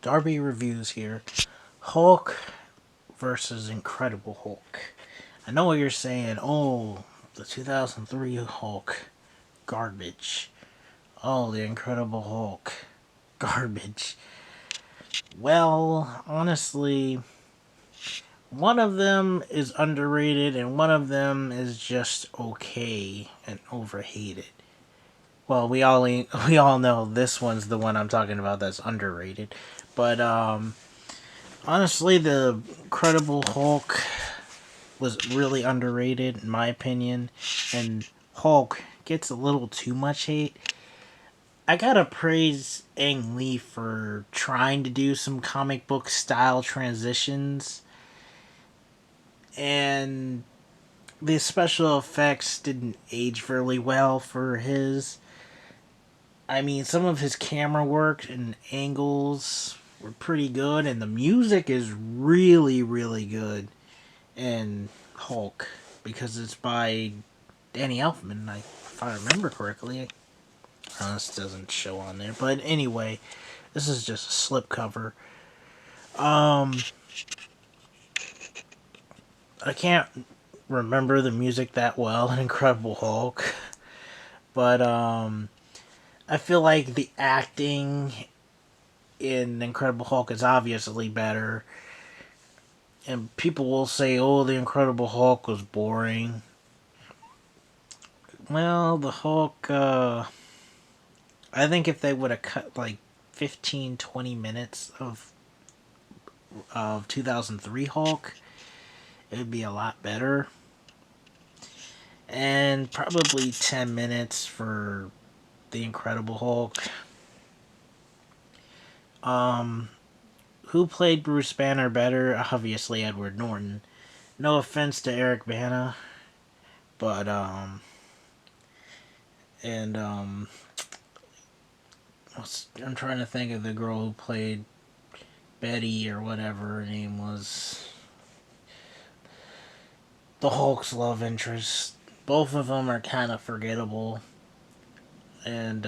Darby reviews here. Hulk versus Incredible Hulk. I know what you're saying. Oh, the 2003 Hulk. Garbage. Oh, the Incredible Hulk. Garbage. Well, honestly, one of them is underrated and one of them is just okay and overhated. Well, we all know this one's the one I'm talking about that's underrated. But honestly, the Incredible Hulk was really underrated in my opinion, and Hulk gets a little too much hate. I gotta praise Ang Lee for trying to do some comic book style transitions, and the special effects didn't age really well for his. I mean, some of his camera work and angles were pretty good, and the music is really, really good in Hulk because it's by Danny Elfman, if I remember correctly. This doesn't show on there, but anyway, this is just a slipcover. Um, I can't remember the music that well in Incredible Hulk, but I feel like the acting in Incredible Hulk is obviously better, and people will say, "Oh, the Incredible Hulk was boring." Well, the Hulk, I think if they would have cut like 15, 20 minutes of 2003 Hulk, it would be a lot better. And probably 10 minutes for the Incredible Hulk. Um, who played Bruce Banner better? Obviously, Edward Norton. No offense to Eric Banna, but and I'm trying to think of the girl who played Betty or whatever her name was. The Hulk's love interest. Both of them are kind of forgettable, and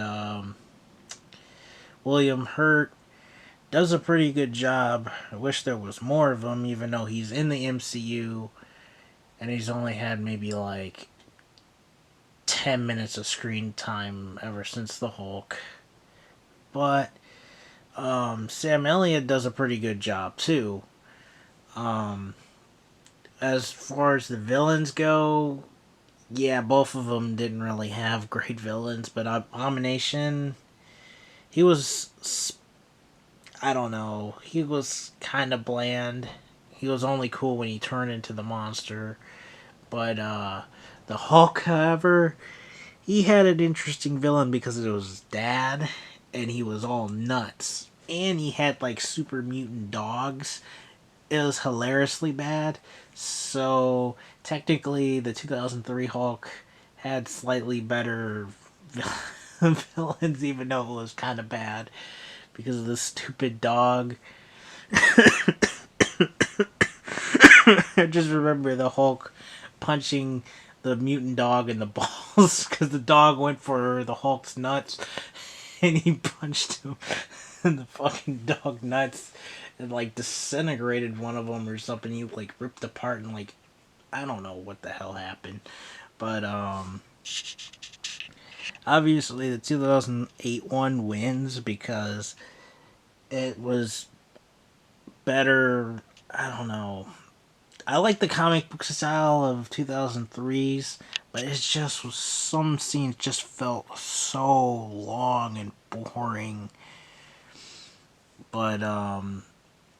William Hurt does a pretty good job. I wish there was more of him, even though he's in the MCU and he's only had maybe like 10 minutes of screen time ever since the Hulk. But Sam Elliott does a pretty good job too. Um, as far as the villains go, yeah, both of them didn't really have great villains, but Abomination, he was, I don't know, he was kind of bland. He was only cool when he turned into the monster. But the Hulk, however, he had an interesting villain because it was his dad, and he was all nuts. And he had like super mutant dogs. It was hilariously bad. So technically, the 2003 Hulk had slightly better villains, even though it was kind of bad because of the stupid dog. I just remember the Hulk punching the mutant dog in the balls because the dog went for the Hulk's nuts and he punched him in the fucking dog nuts and like disintegrated one of them or something. He like ripped apart and like I don't know what the hell happened, but obviously the 2008 one wins because it was better. I don't know. I like the comic book style of 2003's, but it just was some scenes just felt so long and boring. But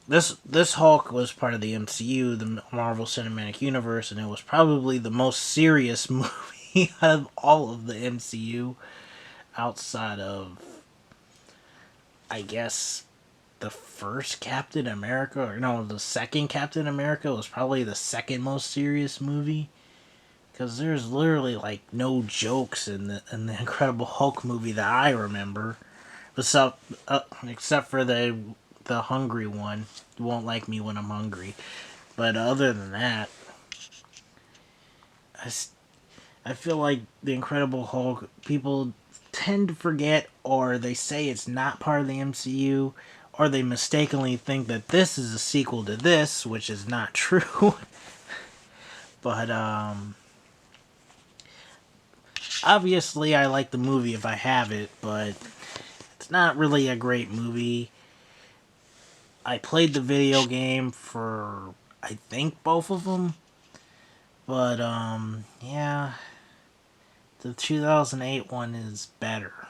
this Hulk was part of the MCU, the Marvel Cinematic Universe, and it was probably the most serious movie out of all of the MCU outside of I guess the first Captain America, or no, the second Captain America was probably the second most serious movie because there's literally like no jokes in the Incredible Hulk movie that I remember, except for the hungry one. You won't like me when I'm hungry, but other than that, I, I feel like the Incredible Hulk people tend to forget or they say it's not part of the MCU or they mistakenly think that this is a sequel to this, which is not true. But obviously I like the movie if I have it, but it's not really a great movie. I played the video game for, I think, both of them. But yeah, the 2008 one is better.